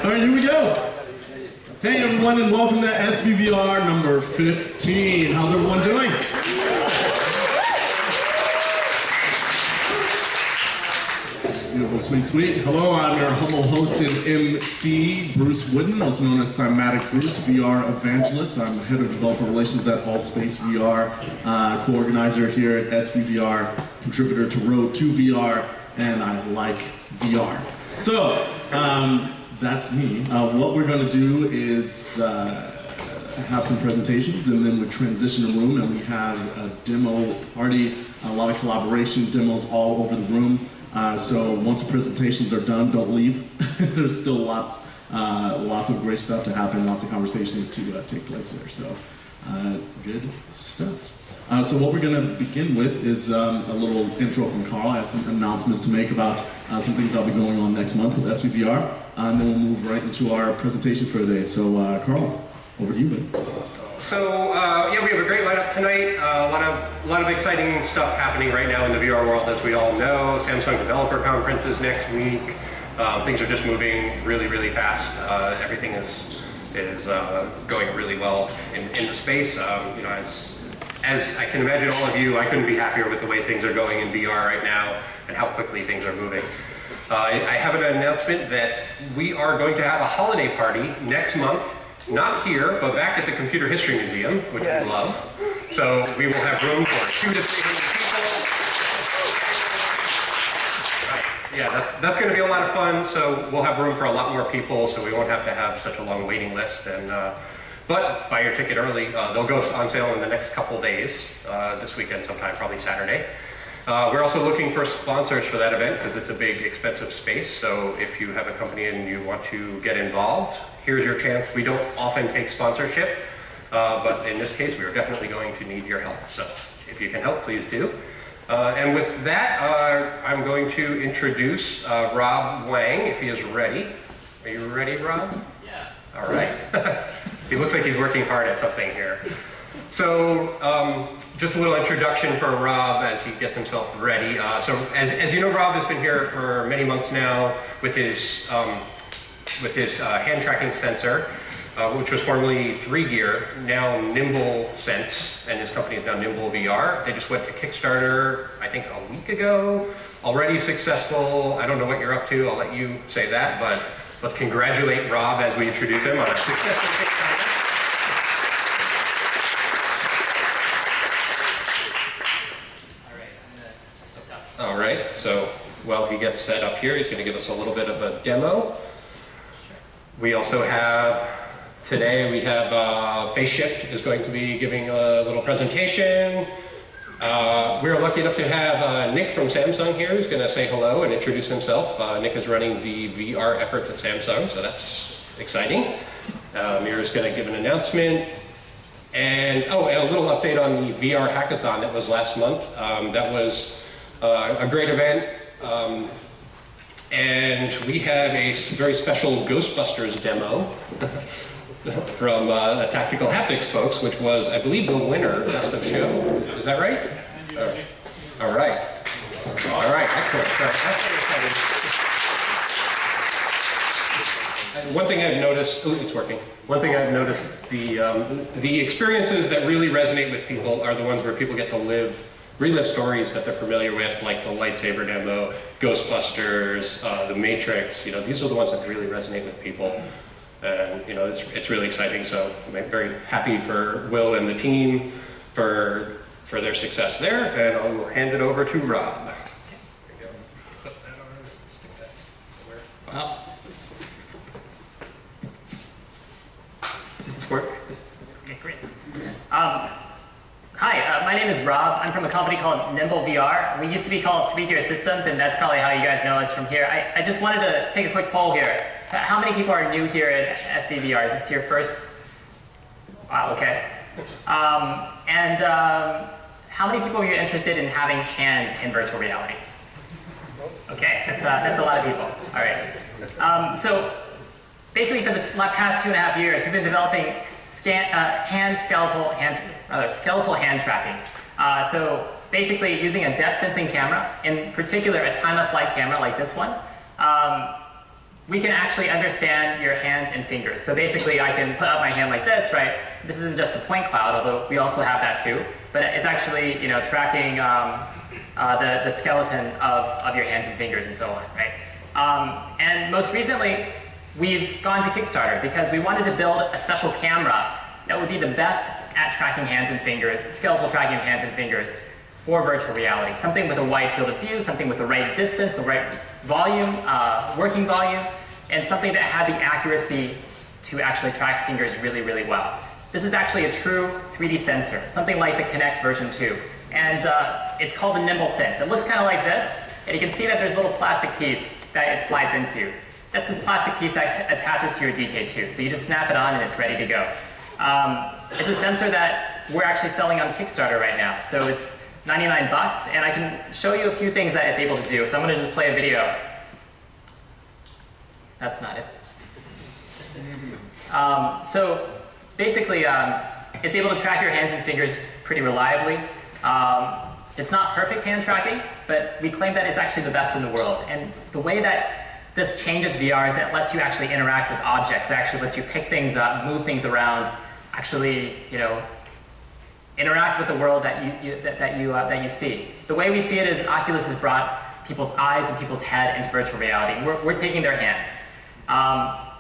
All right, here we go. Hey everyone, and welcome to SVVR number 15. How's everyone doing? Beautiful, sweet, sweet. Hello, I'm your humble host and MC, Bruce Wooden, also known as Cymatic Bruce, VR evangelist. I'm head of developer relations at Altspace VR, co-organizer here at SVVR, contributor to Road to VR, and I like VR. So, that's me. What we're going to do is have some presentations, and then we transition the room, and we have a demo party, a lot of collaboration demos all over the room. So once the presentations are done, don't leave. There's still lots of great stuff to happen, lots of conversations to take place there. So good stuff. So what we're going to begin with is a little intro from Carl. I have some announcements to make about some things that'll be going on next month with SVVR, and then we'll move right into our presentation for the day. So Carl, over to you, man. So yeah, we have a great lineup tonight. A lot of exciting stuff happening right now in the VR world, as we all know. Samsung Developer Conference is next week. Things are just moving really, really fast. Everything is going really well in the space. You know, as I can imagine all of you, I couldn't be happier with the way things are going in VR right now and how quickly things are moving. I have an announcement that we are going to have a holiday party next month, not here, but back at the Computer History Museum, which we love. So we will have room for 200 to 300 people. Right. Yeah, that's going to be a lot of fun. So we'll have room for a lot more people, so we won't have to have such a long waiting list. And but buy your ticket early. They'll go on sale in the next couple days, this weekend sometime, probably Saturday. We're also looking for sponsors for that event because it's a big, expensive space. So if you have a company and you want to get involved, here's your chance. We don't often take sponsorship, but in this case, we are definitely going to need your help. So if you can help, please do. And with that, I'm going to introduce Rob Wang, if he is ready. Are you ready, Rob? Yeah. All right. He looks like he's working hard at something here. So just a little introduction for Rob as he gets himself ready. So as you know, Rob has been here for many months now with his hand tracking sensor, which was formerly 3Gear, now Nimble Sense, and his company is now Nimble VR. They just went to Kickstarter, I think a week ago, already successful. I don't know what you're up to, I'll let you say that, but let's congratulate Rob as we introduce him on a successful Kickstarter. All right, so while he gets set up here, he's going to give us a little bit of a demo. We also have, today we have FaceShift is going to be giving a little presentation. We're lucky enough to have Nick from Samsung here who's going to say hello and introduce himself. Nick is running the VR efforts at Samsung, so that's exciting. Amir is going to give an announcement. And, oh, and a little update on the VR Hackathon that was last month. That was a great event. And we have a very special Ghostbusters demo from the Tactical Haptics folks, which was, I believe, the winner, best of show. Is that right? All right. All right, excellent. One thing I've noticed, oh, it's working. One thing I've noticed, the experiences that really resonate with people are the ones where people get to relive stories that they're familiar with, like the lightsaber demo, Ghostbusters, The Matrix. You know, these are the ones that really resonate with people. And, you know, it's really exciting. So I'm very happy for Will and the team for their success there. And I will hand it over to Rob. There you go. Put that on, stick that somewhere. Wow. Does this work? Okay, great. Hi, my name is Rob. I'm from a company called Nimble VR. We used to be called 3Gear Systems, and that's probably how you guys know us from here. I just wanted to take a quick poll here. How many people are new here at SVVR? Is this your first? Wow, okay. How many people are you interested in having hands in virtual reality? Okay, that's a lot of people. All right. So basically for the past 2.5 years, we've been developing skeletal hand tracking. So basically using a depth sensing camera, in particular a time-of-flight camera like this one, we can actually understand your hands and fingers. So basically I can put up my hand like this, right? This isn't just a point cloud, although we also have that too, but it's actually, you know, tracking the skeleton of your hands and fingers and so on, right? And most recently, we've gone to Kickstarter because we wanted to build a special camera that would be the best at tracking hands and fingers, skeletal tracking of hands and fingers for virtual reality. Something with a wide field of view, something with the right distance, the right volume, working volume, and something that had the accuracy to actually track fingers really, really well. This is actually a true 3D sensor, something like the Kinect version 2. And it's called the Nimble Sense. It looks kind of like this, and you can see that there's a little plastic piece that it slides into. That's this plastic piece that attaches to your DK2. So you just snap it on and it's ready to go. It's a sensor that we're actually selling on Kickstarter right now. So it's 99 bucks, and I can show you a few things that it's able to do. So I'm going to just play a video. That's not it. So basically, it's able to track your hands and fingers pretty reliably. It's not perfect hand tracking, but we claim that it's actually the best in the world. And the way that this changes VR is that it lets you actually interact with objects. It actually lets you pick things up, move things around, actually, you know, interact with the world that you see. The way we see it is Oculus has brought people's eyes and people's head into virtual reality. We're taking their hands.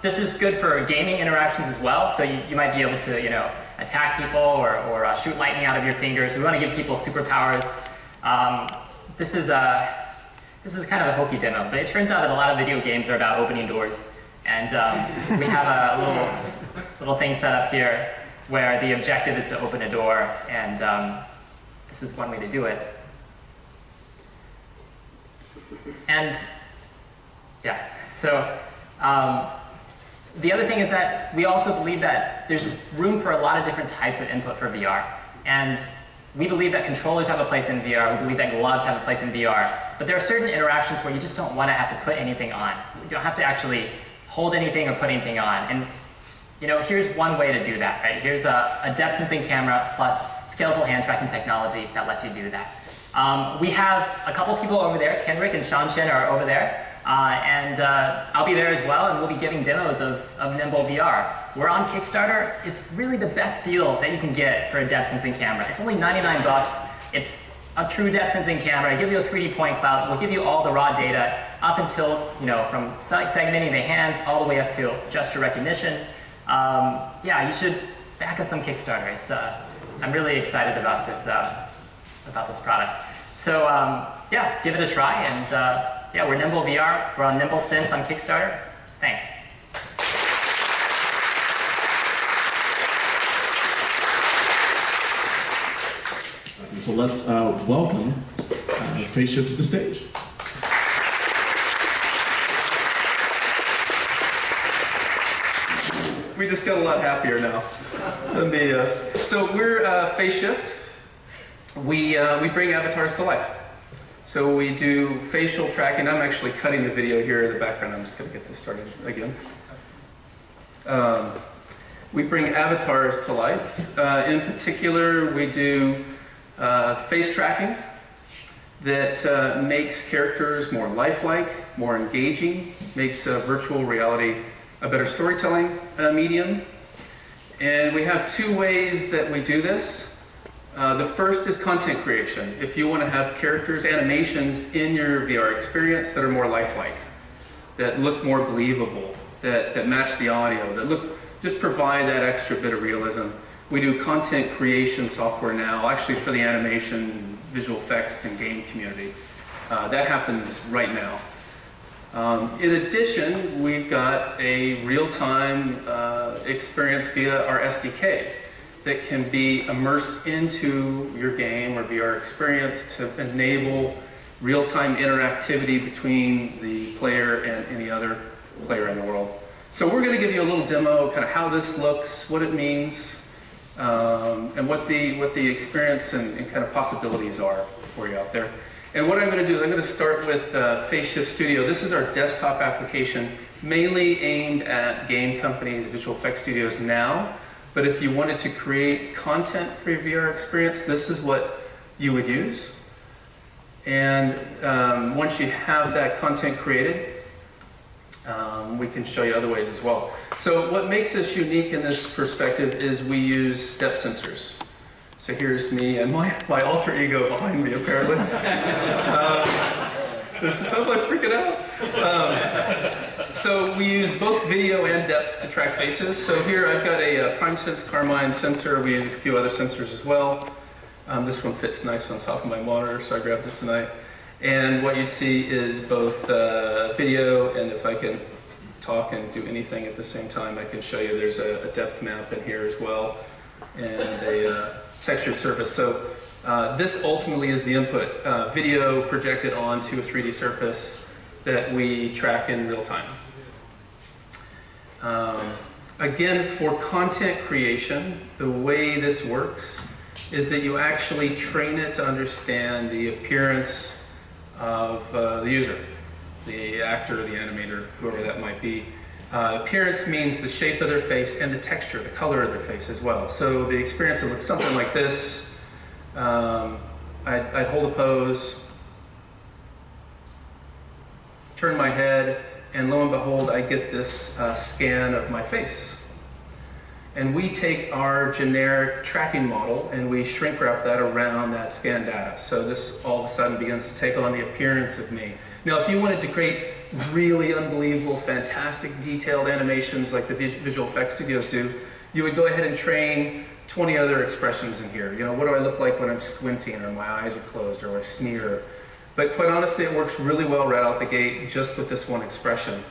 This is good for gaming interactions as well. So you might be able to, you know, attack people or shoot lightning out of your fingers. We want to give people superpowers. This is kind of a hokey demo, but it turns out that a lot of video games are about opening doors. And we have a little thing set up here where the objective is to open a door, and this is one way to do it. And yeah, so the other thing is that we also believe that there's room for a lot of different types of input for VR. And we believe that controllers have a place in VR, we believe that gloves have a place in VR, but there are certain interactions where you just don't want to have to put anything on. You don't have to actually hold anything or put anything on. And you know, here's one way to do that, right? Here's a depth sensing camera plus skeletal hand tracking technology that lets you do that. We have a couple people over there, Kenrick and Shanshin are over there, and I'll be there as well, and we'll be giving demos of Nimble VR. We're on Kickstarter. It's really the best deal that you can get for a depth sensing camera. It's only 99 bucks. It's a true depth sensing camera. I give you a 3D point cloud. We'll give you all the raw data up until, you know, from segmenting the hands all the way up to gesture recognition. Yeah, you should back us some Kickstarter. It's, I'm really excited about this product. So yeah, give it a try, and yeah, we're Nimble VR. We're on Nimble Sense on Kickstarter. Thanks. So let's welcome FaceShift to the stage. We just got a lot happier now. So we're FaceShift. We bring avatars to life. So we do facial tracking. I'm actually cutting the video here in the background. I'm just going to get this started again. We bring avatars to life. In particular, we do face tracking that makes characters more lifelike, more engaging, makes virtual reality a better storytelling medium. And we have two ways that we do this. The first is content creation. If you want to have characters, animations in your VR experience that are more lifelike, that look more believable, that match the audio, that just provide that extra bit of realism. We do content creation software now, actually for the animation, visual effects, and game community. That happens right now. In addition, we've got a real-time experience via our SDK that can be immersed into your game or VR experience to enable real-time interactivity between the player and any other player in the world. So we're going to give you a little demo, kind of how this looks, what it means, and what the experience and kind of possibilities are for you out there. And what I'm going to do is I'm going to start with FaceShift Studio. This is our desktop application, mainly aimed at game companies, visual effects studios now. But if you wanted to create content for your VR experience, this is what you would use. And once you have that content created, We can show you other ways as well. So what makes us unique in this perspective is we use depth sensors. So here's me and my alter ego behind me, apparently. There's nobody freaking out. So we use both video and depth to track faces. So here I've got a PrimeSense Carmine sensor. We use a few other sensors as well. This one fits nice on top of my monitor, so I grabbed it tonight. And what you see is both video, and if I can talk and do anything at the same time, I can show you there's a depth map in here as well, and a textured surface. So this ultimately is the input, video projected onto a 3D surface that we track in real time. Again, for content creation, the way this works is that you actually train it to understand the appearance of the user, the actor, the animator, whoever that might be. Appearance means the shape of their face and the texture, the color of their face as well. So the experience would look something like this. I'd hold a pose, turn my head, and lo and behold, I get this scan of my face. And we take our generic tracking model and we shrink wrap that around that scan data. So this all of a sudden begins to take on the appearance of me. Now, if you wanted to create really unbelievable, fantastic, detailed animations like the visual effects studios do, you would go ahead and train 20 other expressions in here. You know, what do I look like when I'm squinting, or my eyes are closed, or I sneer? But quite honestly, it works really well right out the gate just with this one expression.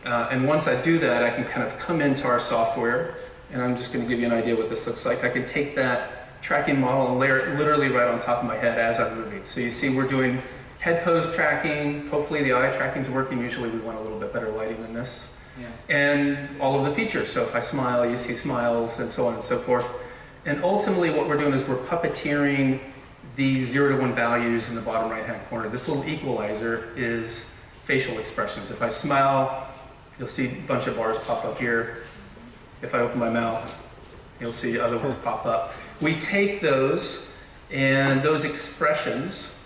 And once I do that, I can kind of come into our software, and I'm just going to give you an idea what this looks like. I can take that tracking model and layer it literally right on top of my head as I'm moving. So you see we're doing head pose tracking. Hopefully the eye tracking is working. Usually we want a little bit better lighting than this. Yeah. And all of the features. So if I smile, you see smiles, and so on and so forth. And ultimately what we're doing is we're puppeteering these 0 to 1 values in the bottom right-hand corner. This little equalizer is facial expressions. If I smile, you'll see a bunch of bars pop up here. If I open my mouth, you'll see other ones pop up. We take those and those expressions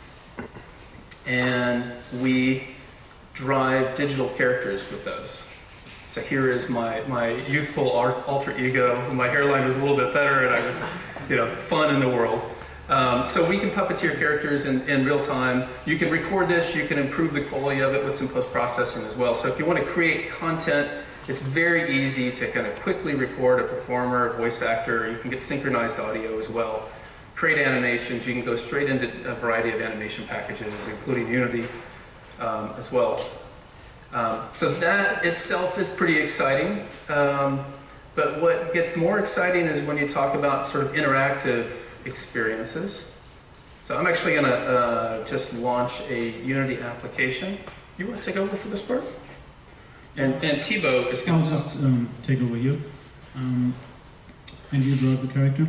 and we drive digital characters with those. So here is my youthful alter ego. My hairline was a little bit better and I was, fun in the world. So we can puppeteer characters in real time. You can record this, you can improve the quality of it with some post-processing as well. So if you want to create content, it's very easy to kind of quickly record a performer, a voice actor. You can get synchronized audio as well. Create animations. You can go straight into a variety of animation packages, including Unity as well. So that itself is pretty exciting. But what gets more exciting is when you talk about sort of interactive experiences. So I'm actually going to just launch a Unity application. You want to take over for this part? And Thibaut is going to just take over here. And you draw the character.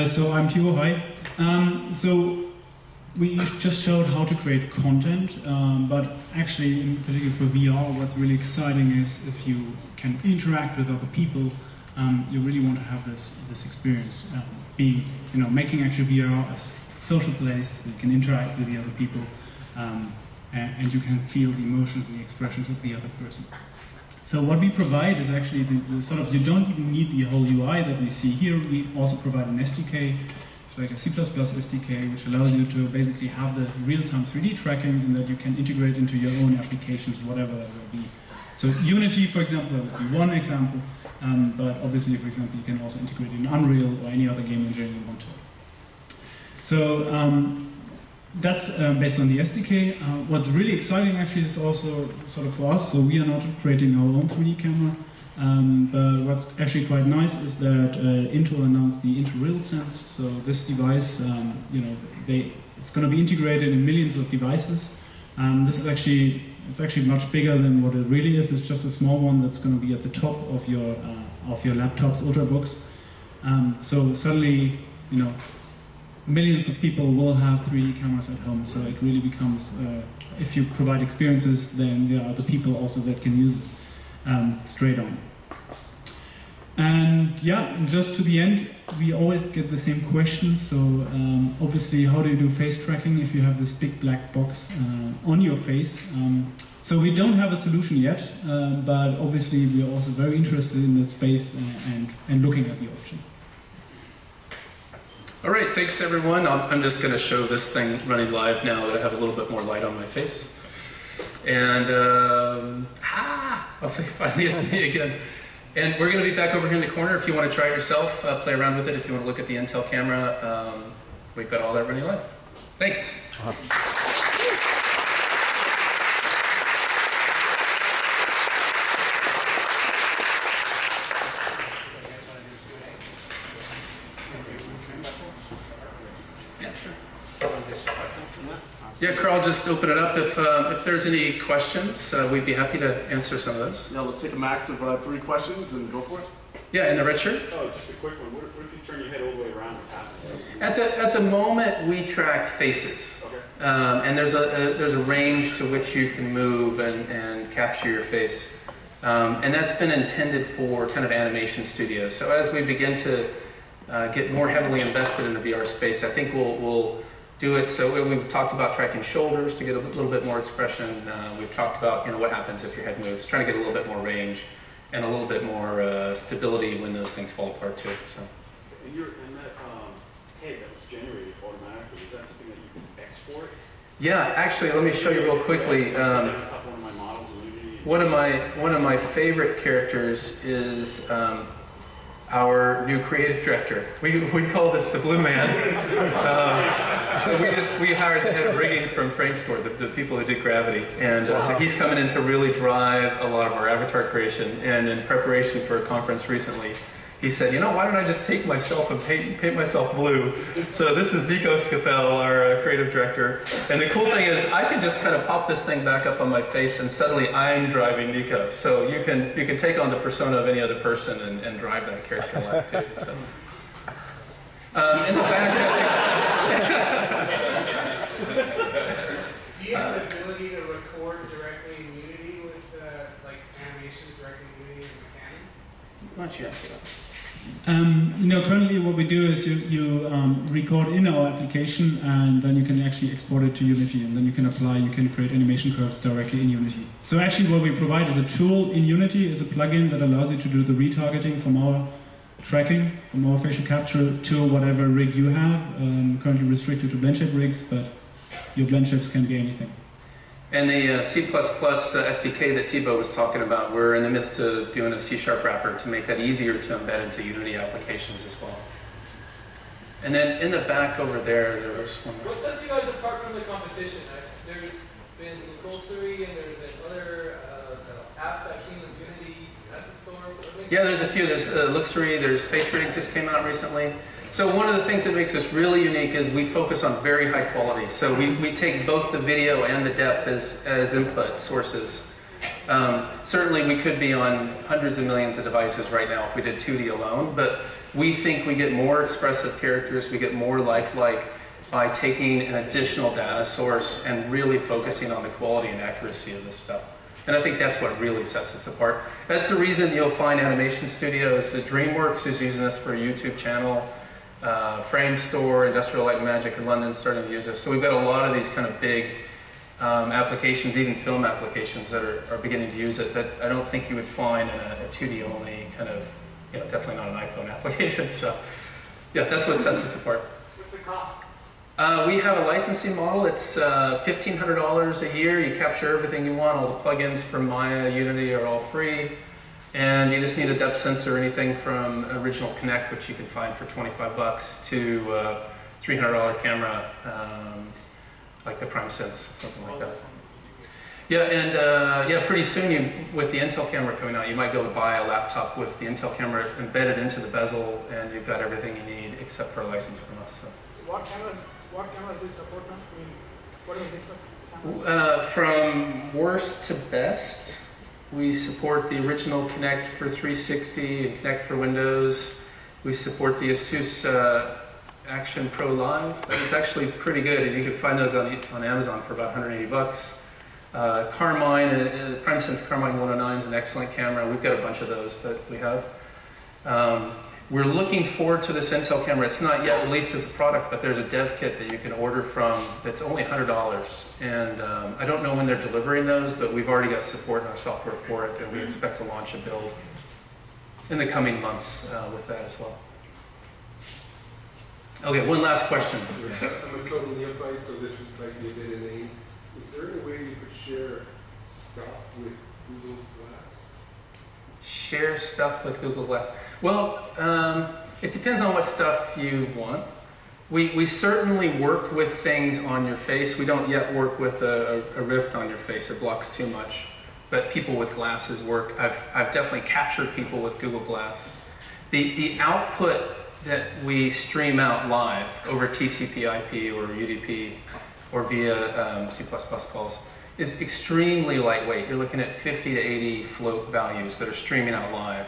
So I'm Thibaut, hi. So we just showed how to create content, but actually, in particular for VR, what's really exciting is if you can interact with other people, you really want to have this experience. Making actually VR a social place, you can interact with the other people, and you can feel the emotions and the expressions of the other person. So what we provide is actually the sort of, you don't even need the whole UI that we see here. We also provide an SDK, it's like a C++ SDK, which allows you to basically have the real-time 3D tracking and that you can integrate into your own applications, whatever that will be. So Unity, for example, that would be one example, but obviously, for example, you can also integrate in Unreal or any other game engine you want to. So that's based on the SDK. What's really exciting actually is also sort of for us, so we are not creating our own 3D camera, but what's actually quite nice is that Intel announced the Nimble Sense. So this device, it's going to be integrated in millions of devices. This is actually, it's actually much bigger than what it really is. It's just a small one that's going to be at the top of your laptop's ultrabooks. So suddenly, millions of people will have 3D cameras at home, so it really becomes, if you provide experiences, then there are the people also that can use it straight on. And yeah, just to the end, we always get the same question. So obviously, how do you do face tracking if you have this big black box on your face? So we don't have a solution yet, but obviously we are also very interested in that space and looking at the options. All right, thanks everyone. I'm just going to show this thing running live now that I have a little bit more light on my face. And, finally it's me again. And we're going to be back over here in the corner if you want to try it yourself, play around with it. If you want to look at the Intel camera, we've got all that running live. Thanks. Awesome. Yeah, Carl, just open it up. If there's any questions, we'd be happy to answer some of those. Yeah, let's take a max of 3 questions and go for it. Yeah, in the red shirt. Oh, just a quick one. What if you turn your head all the way around? What happens? At the moment, we track faces, Okay. and there's a range to which you can move and capture your face, and that's been intended for kind of animation studios. So as we begin to get more heavily invested in the VR space, I think we'll do it. So we've talked about tracking shoulders to get a little bit more expression. We've talked about what happens if your head moves, trying to get a little bit more range and a little bit more stability when those things fall apart too. So. And that head that was generated automatically, is that something that you can export? Yeah, actually, let me show you real quickly. One of my favorite characters is our new creative director. We call this the Blue Man. So we hired the head of rigging from Framestore, the people who did Gravity, and so he's coming in to really drive a lot of our avatar creation. And in preparation for a conference recently, he said, why don't I just take myself and paint myself blue? So this is Nico Scapel, our creative director. And the cool thing is I can just kind of pop this thing back up on my face and suddenly I'm driving Nico. So you can take on the persona of any other person and drive that character live too. So. In the back, do you have the ability to record directly in Unity with animations directly in Unity and Mechanic? why don't you answer that? Currently what we do is you record in our application and then you can actually export it to Unity and then you can create animation curves directly in Unity. So actually what we provide is a tool in Unity, is a plugin that allows you to do the retargeting from our tracking, from our facial capture to whatever rig you have. Currently restricted to blend shape rigs, but your blend shapes can be anything. And the C++ SDK that Thibaut was talking about, we're in the midst of doing a C# wrapper to make that easier to embed into Unity applications as well. And then in the back over there was one more. What sets you guys apart from the competition? There's been Glossary and there's other apps I've seen in Unity. That's a store. Yeah, there's a few. There's Luxury, there's FaceRig just came out recently. So one of the things that makes us really unique is we focus on very high quality. So we take both the video and the depth as input sources. Certainly we could be on hundreds of millions of devices right now if we did 2D alone, but we think we get more expressive characters, we get more lifelike by taking an additional data source and really focusing on the quality and accuracy of this stuff. And I think that's what really sets us apart. That's the reason you'll find animation studios. DreamWorks is using us for a YouTube channel. Framestore, Industrial Light and Magic in London starting to use this. So we've got a lot of these kind of big applications, even film applications that are beginning to use it that I don't think you would find in a 2D only kind of, definitely not an iPhone application. So yeah, that's what sets us apart. What's the cost? We have a licensing model. It's $1,500 a year. You capture everything you want. All the plugins from Maya, Unity are all free. And you just need a depth sensor, anything from Original Connect, which you can find for 25 bucks, to $300 camera, like the Prime Sense, something like that. Yeah, and pretty soon, with the Intel camera coming out, you might be able to buy a laptop with the Intel camera embedded into the bezel, and you've got everything you need except for a license from us. So. What cameras do you support now? I mean, what are the cameras? From worst to best. We support the Original Connect for 360 and Connect for Windows. We support the Asus Action Pro Live. It's actually pretty good, and you can find those on Amazon for about 180 bucks. Prime Sense Carmine 109 is an excellent camera. We've got a bunch of those that we have. We're looking forward to this Intel camera. It's not yet released as a product, but there's a dev kit that you can order from that's only $100. And I don't know when they're delivering those, but we've already got support in our software for it, and we expect to launch a build in the coming months with that as well. Okay, one last question. I'm a total neophyte, so this is like me a bit inane. Is there any way you could share stuff with Google Glass? Share stuff with Google Glass. Well, it depends on what stuff you want. We certainly work with things on your face. We don't yet work with a Rift on your face. It blocks too much. But people with glasses work. I've definitely captured people with Google Glass. The output that we stream out live over TCP/IP or UDP or via C++ calls is extremely lightweight. You're looking at 50 to 80 float values that are streaming out live,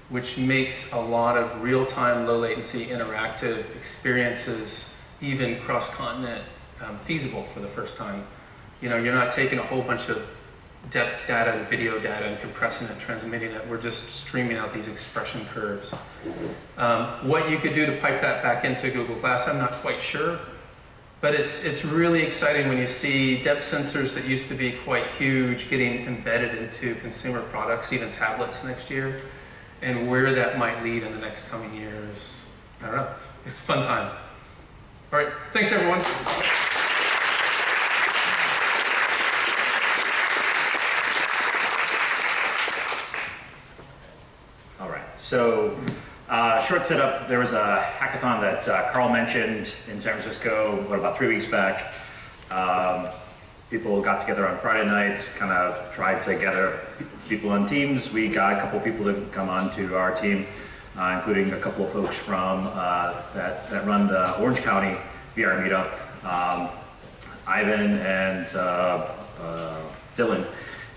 which makes a lot of real-time, low-latency, interactive experiences, even cross-continent, feasible for the first time. You know, you're not taking a whole bunch of depth data and video data and compressing it, transmitting it. We're just streaming out these expression curves. What you could do to pipe that back into Google Glass, I'm not quite sure. But it's really exciting when you see depth sensors that used to be quite huge getting embedded into consumer products, even tablets next year, and where that might lead in the next coming years. I don't know. It's a fun time. All right. Thanks, everyone. So, short setup, there was a hackathon that Carl mentioned in San Francisco, about 3 weeks back. People got together on Friday nights, kind of tried to gather people on teams. We got a couple people to come on to our team, including a couple of folks from that run the Orange County VR Meetup, Ivan and Dylan.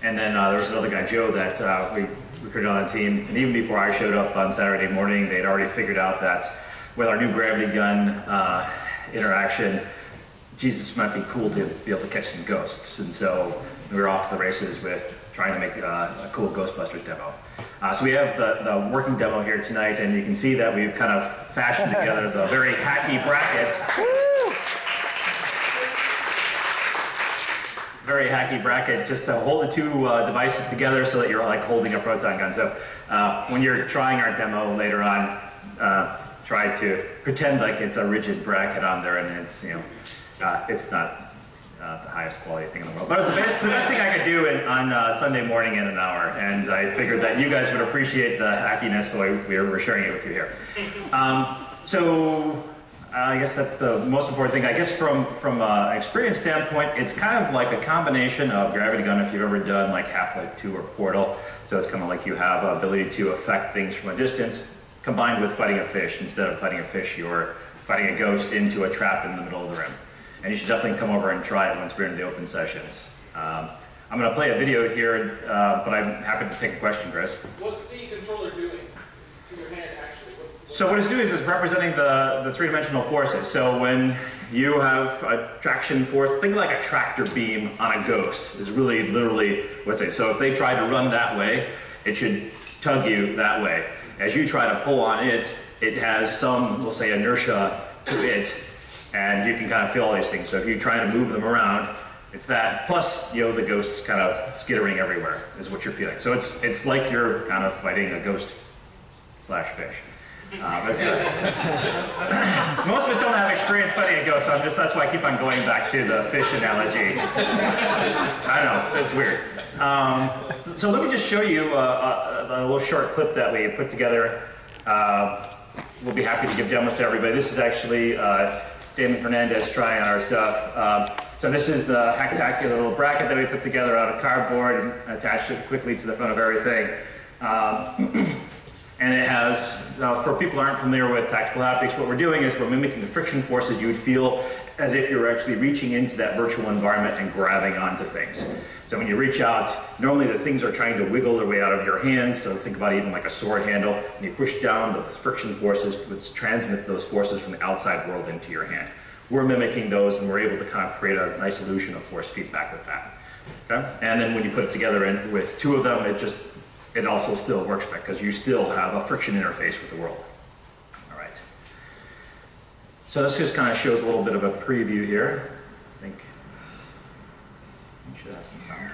And then there was another guy, Joe, that we recruited on the team. And even before I showed up on Saturday morning, they'd already figured out that with our new gravity gun interaction, Jesus might be cool to be able to catch some ghosts. And so we were off to the races with trying to make a cool Ghostbusters demo. So we have the working demo here tonight, and you can see that we've kind of fashioned together the very hacky brackets. Very hacky bracket just to hold the two devices together so that you're like holding a proton gun. So when you're trying our demo later on, try to pretend like it's a rigid bracket on there, and it's, you know, it's not the highest quality thing in the world. But it's the best thing I could do on Sunday morning in an hour, and I figured that you guys would appreciate the hackiness, so we're sharing it with you here. So I guess that's the most important thing. I guess from an experience standpoint, it's kind of like a combination of gravity gun if you've ever done like Half-Life 2 or Portal. So it's kind of like you have the ability to affect things from a distance, combined with fighting a fish. Instead of fighting a fish, you're fighting a ghost into a trap in the middle of the room. And you should definitely come over and try it once we're in the open sessions. I'm going to play a video here, but I'm happy to take a question, Chris. What's the controller doing to your hand, actually? So what it's doing is it's representing the three-dimensional forces. So when you have a traction force, think like a tractor beam on a ghost is really literally what's it. So if they try to run that way, it should tug you that way. As you try to pull on it, it has some, we'll say, inertia to it, and you can kind of feel all these things. So if you try to move them around, it's that, plus, you know, the ghost's kind of skittering everywhere is what you're feeling. So it's like you're kind of fighting a ghost slash fish. Most of us don't have experience fighting a ghost, so that's why I keep on going back to the fish analogy. I know, it's weird. So let me just show you a little short clip that we put together. We'll be happy to give demos to everybody. This is actually Damon Fernandez trying our stuff. So this is the hacktacular little bracket that we put together out of cardboard and attached it quickly to the front of everything. And it has, for people who aren't familiar with tactical haptics, what we're doing is we're mimicking the friction forces you would feel as if you're actually reaching into that virtual environment and grabbing onto things. So when you reach out, normally the things are trying to wiggle their way out of your hands. So think about even like a sword handle. When you push down, the friction forces would transmit those forces from the outside world into your hand. We're mimicking those, and we're able to kind of create a nice illusion of force feedback with that. Okay? And then when you put it together with two of them, it just it also still works for that because you still have a friction interface with the world. All right. So this just kind of shows a little bit of a preview here. I think you should have some sound.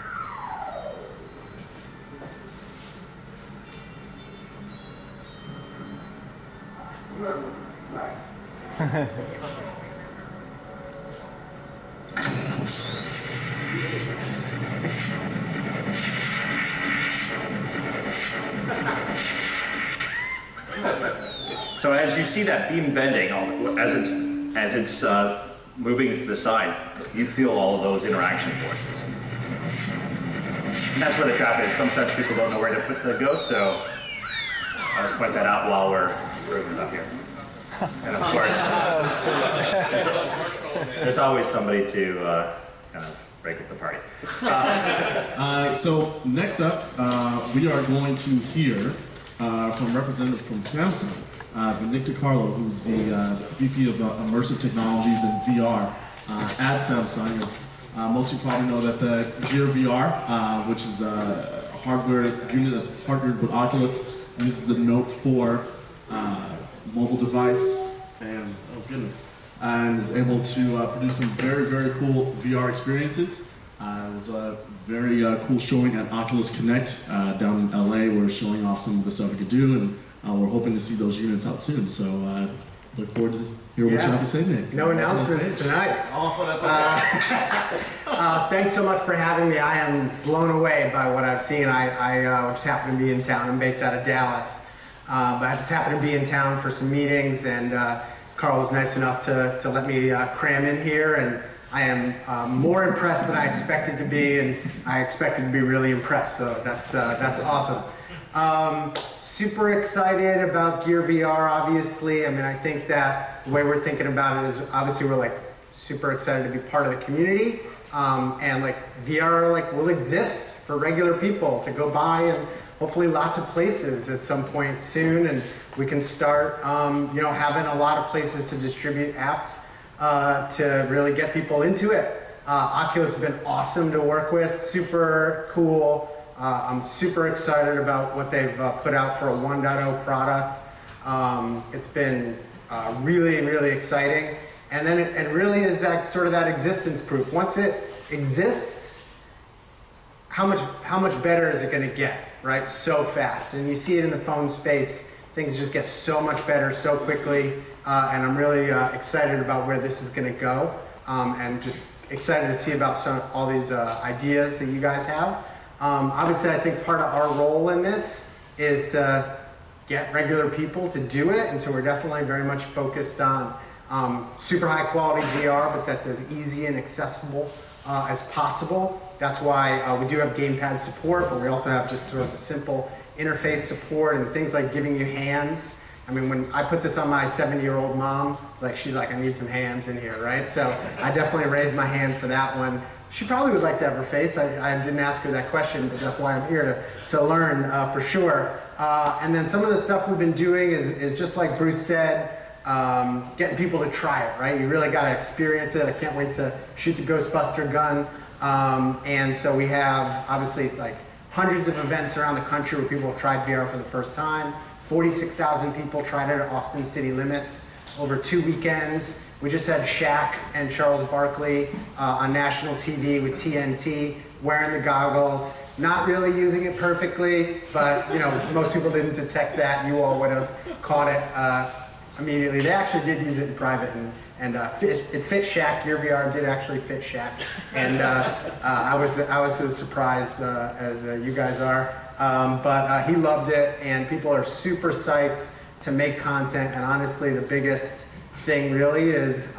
So as you see that beam bending, as it's moving to the side, you feel all of those interaction forces. And that's where the trap is. Sometimes people don't know where to put the ghost, so I'll just point that out while we're proving it up here. And of course, there's always somebody to kind of break up the party. So next up, we are going to hear from representative from Samsung, Nick DiCarlo, who's the VP of Immersive Technologies and VR at Samsung. Most of you probably know that the Gear VR, which is a hardware unit that's partnered with Oculus, uses the Note 4 mobile device, and oh goodness, and is able to produce some very, very cool VR experiences. It was a very cool showing at Oculus Connect down in LA. We're showing off some of the stuff we could do, and we're hoping to see those units out soon. So look forward to hearing what you have to say, Nick. No announcements tonight. Thanks so much for having me. I am blown away by what I've seen. I just happen to be in town. I'm based out of Dallas. But I just happened to be in town for some meetings, and Carl was nice enough to let me cram in here, and I am more impressed than I expected to be, and I expected to be really impressed, so that's awesome. Super excited about Gear VR, obviously. I mean, I think that the way we're thinking about it is obviously we're like super excited to be part of the community, and like VR will exist for regular people to go by, and hopefully lots of places at some point soon, and we can start having a lot of places to distribute apps to really get people into it. Oculus has been awesome to work with, super cool. I'm super excited about what they've put out for a 1.0 product. It's been really, really exciting. And then it really is that sort of that existence proof. Once it exists, how much better is it going to get, right? So fast. And you see it in the phone space. Things just get so much better so quickly. And I'm really excited about where this is going to go. And just excited to see about all these ideas that you guys have. Obviously, I think part of our role in this is to get regular people to do it, and so we're definitely very much focused on super high quality VR, but that's as easy and accessible as possible. That's why we do have gamepad support, but we also have just sort of simple interface support and things like giving you hands. I mean, when I put this on my 70-year-old mom, she's like, I need some hands in here, right? So I definitely raised my hand for that one. She probably would like to have her face. I didn't ask her that question, but that's why I'm here to learn for sure. And then some of the stuff we've been doing is just like Bruce said, getting people to try it, right? You really got to experience it. I can't wait to shoot the Ghostbuster gun. And so we have obviously hundreds of events around the country where people have tried VR for the first time. 46,000 people tried it at Austin City Limits over 2 weekends. We just had Shaq and Charles Barkley on national TV with TNT, wearing the goggles, not really using it perfectly, but most people didn't detect that. You all would have caught it immediately. They actually did use it in private, and it fit Shaq. Gear VR did actually fit Shaq, and I was as surprised as you guys are. But he loved it, and people are super psyched to make content. And honestly, the biggest thing really is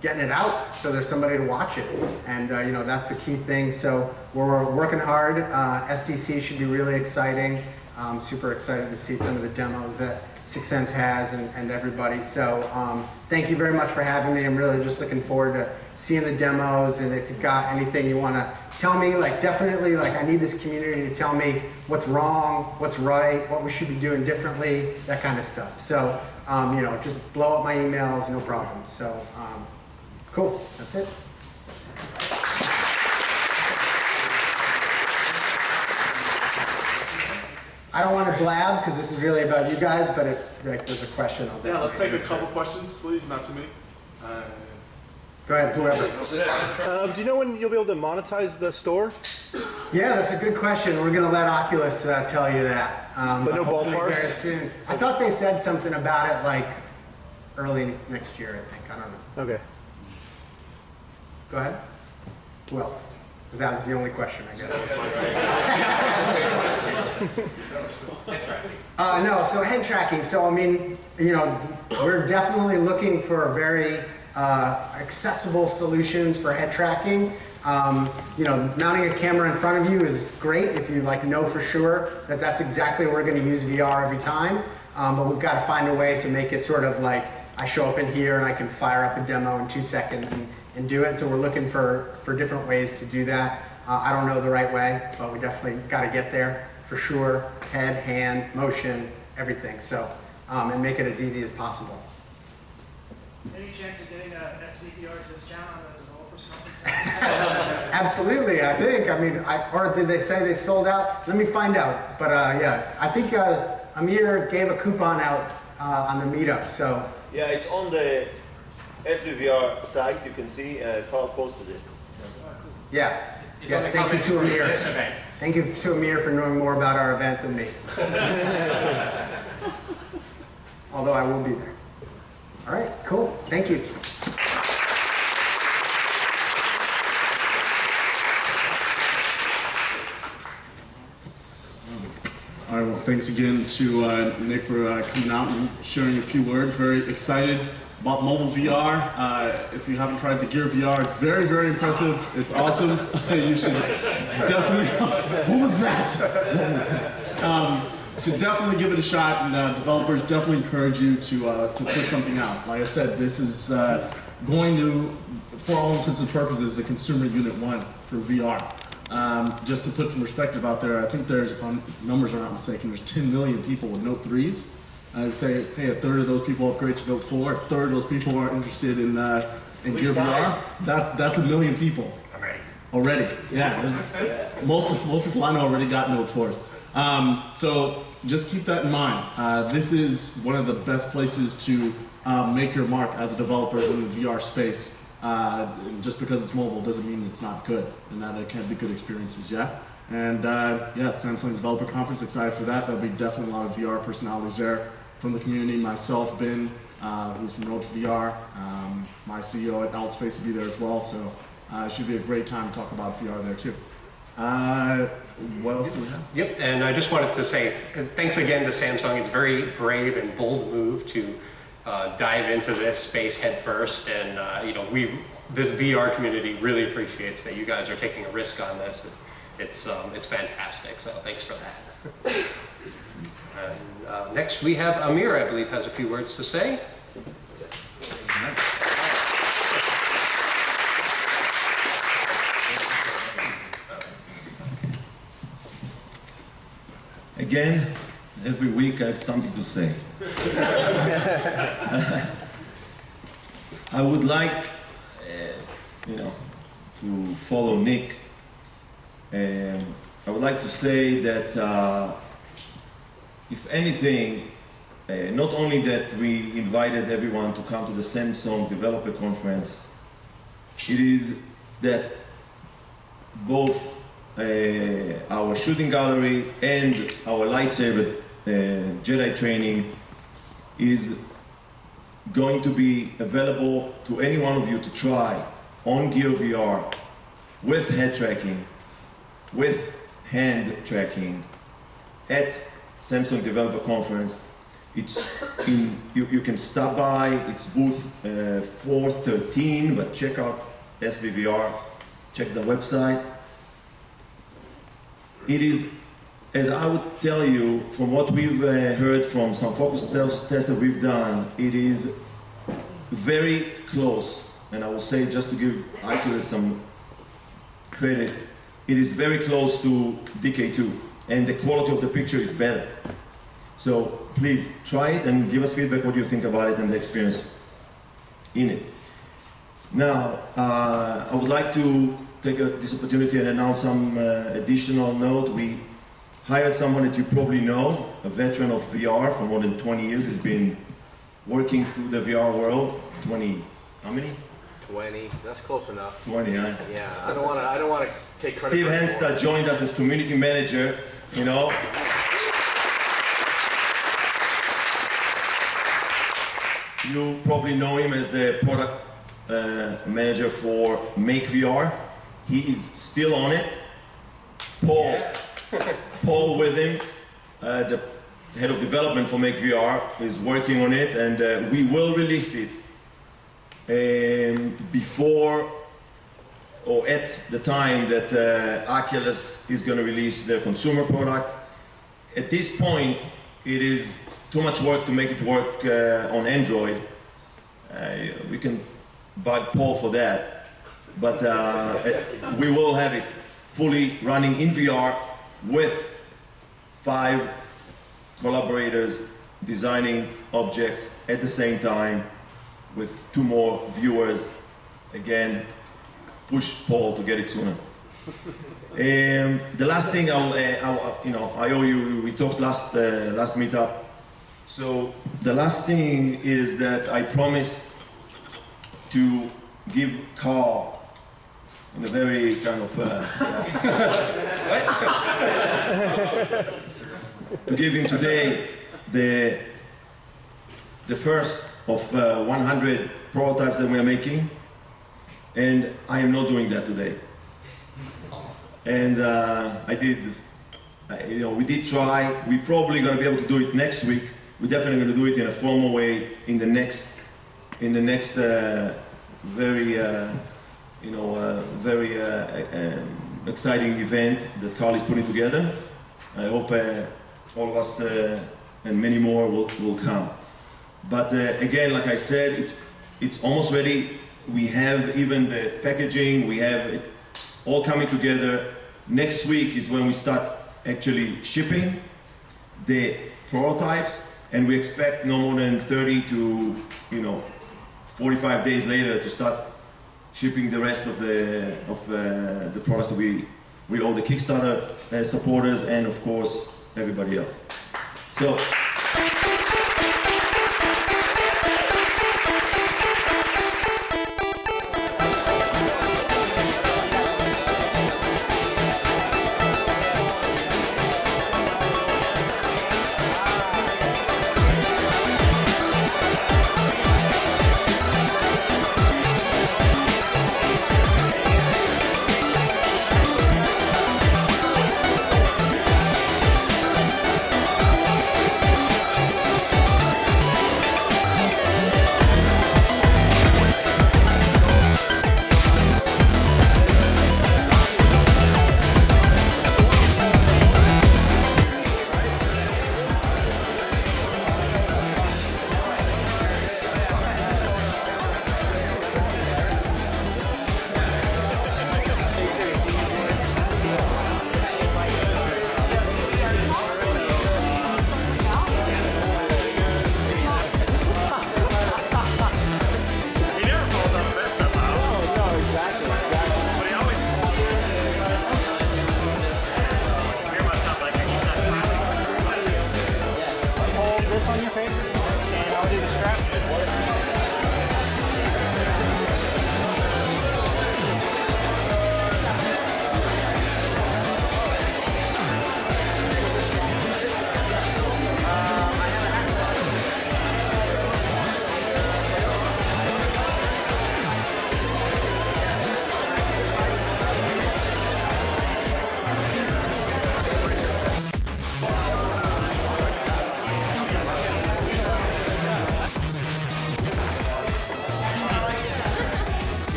getting it out so there's somebody to watch it, and that's the key thing. So we're working hard. SDC should be really exciting. I'm super excited to see some of the demos that Sixense has and everybody. So thank you very much for having me. I'm really just looking forward to seeing the demos, and if you've got anything you want to tell me, definitely, I need this community to tell me what's wrong, what's right, what we should be doing differently, that kind of stuff. So just blow up my emails, no problem. So cool, that's it. I don't want to blab because this is really about you guys, but if like, there's a question, I'll definitely Yeah, let's take a answer. couple questions, please, not too many. Go ahead, whoever. Do you know when you'll be able to monetize the store? Yeah, that's a good question. We're going to let Oculus tell you that. But no hopefully ballpark? very soon. I thought they said something about it like early next year, I think. I don't know. Okay. Go ahead. Who else? Because that was the only question, I guess. No, so head tracking. So, I mean, you know, we're definitely looking for very accessible solutions for head tracking. You know, mounting a camera in front of you is great if you like know for sure that that's exactly where we're going to use VR every time. But we've got to find a way to make it sort of like I show up in here and I can fire up a demo in 2 seconds and do it. So we're looking for different ways to do that. I don't know the right way, but we definitely got to get there for sure. Head, hand, motion, everything. So, and make it as easy as possible. Any chance of getting a SVVR discount on the developers conference? Absolutely, I think. I mean, or did they say they sold out? Let me find out. But yeah, I think Amir gave a coupon out on the meetup. So yeah, it's on the SVVR site. You can see Carl posted it. yeah. Yes, thank you to Amir. Thank you to Amir for knowing more about our event than me. Although I will be there. All right, cool. Thank you. All right, well, thanks again to Nick for coming out and sharing a few words. Very excited about mobile VR. If you haven't tried the Gear VR, it's very, very impressive. It's awesome. You should definitely, what was that? Should definitely give it a shot, and developers definitely encourage you to put something out. Like I said, this is going to, for all intents and purposes, the consumer unit 1 for VR. Just to put some perspective out there, I think there's, if numbers are not mistaken, there's 10 million people with Note 3s. I would say, hey, a third of those people upgrade to Note 4, a third of those people are interested in Gear VR. That's 1 million people. Already. Yeah. Most people I know already got Note 4s. So just keep that in mind. This is one of the best places to make your mark as a developer in the VR space. Just because it's mobile doesn't mean it's not good, and that it can be good experiences, yeah? And yeah, Samsung Developer Conference, excited for that. There'll be definitely a lot of VR personalities there from the community. Myself, Ben, who's from Road to VR, my CEO at Outspace will be there as well, so it should be a great time to talk about VR there too. What else do we have? Yep, and I just wanted to say thanks again to Samsung. It's a very brave and bold move to dive into this space head first, and you know, this VR community really appreciates that you guys are taking a risk on this. It's fantastic, so thanks for that. And next we have Amir, I believe, has a few words to say. Again, every week I have something to say. I would like, you know, to follow Nick. I would like to say that, if anything, not only that we invited everyone to come to the Samsung Developer Conference, it is that both our shooting gallery and our lightsaber Jedi training is going to be available to any one of you to try on Gear VR with head tracking, with hand tracking at Samsung Developer Conference. It's you can stop by, it's booth 413, but check out SVVR, check the website. It is, as I would tell you, from what we've heard from some focus tests that we've done, it is very close, and I will say, just to give Oculus some credit, it is very close to DK2, and the quality of the picture is better. So please try it and give us feedback what you think about it and the experience in it. Now, I would like to take this opportunity and announce some additional note. We hired someone that you probably know, a veteran of VR for more than 20 years. He's been working through the VR world. 20, how many? 20. That's close enough. 20, huh? Yeah. I don't want to take credit. Steve Henstad joined us as community manager. You know. You probably know him as the product manager for Make VR. He is still on it. Paul with him, the head of development for Make VR, is working on it, and we will release it before or at the time that Oculus is going to release their consumer product. At this point, it is too much work to make it work on Android. We can bug Paul for that, but we will have it fully running in VR with 5 collaborators designing objects at the same time with 2 more viewers. Again, push Paul to get it sooner. The last thing I owe you, we talked last meetup. So the last thing is that I promised to give Carl in a very kind of to give him today the first of 100 prototypes that we are making, and I am not doing that today. And we did try. We're probably going to be able to do it next week. We're definitely going to do it in a formal way in the next very exciting event that Carl is putting together. I hope all of us and many more will come. But again, like I said, it's almost ready. We have even the packaging. We have it all coming together. Next week is when we start actually shipping the prototypes, and we expect no more than 30 to 45 days later to start shipping the rest of the products that we owe the Kickstarter supporters and of course everybody else. So.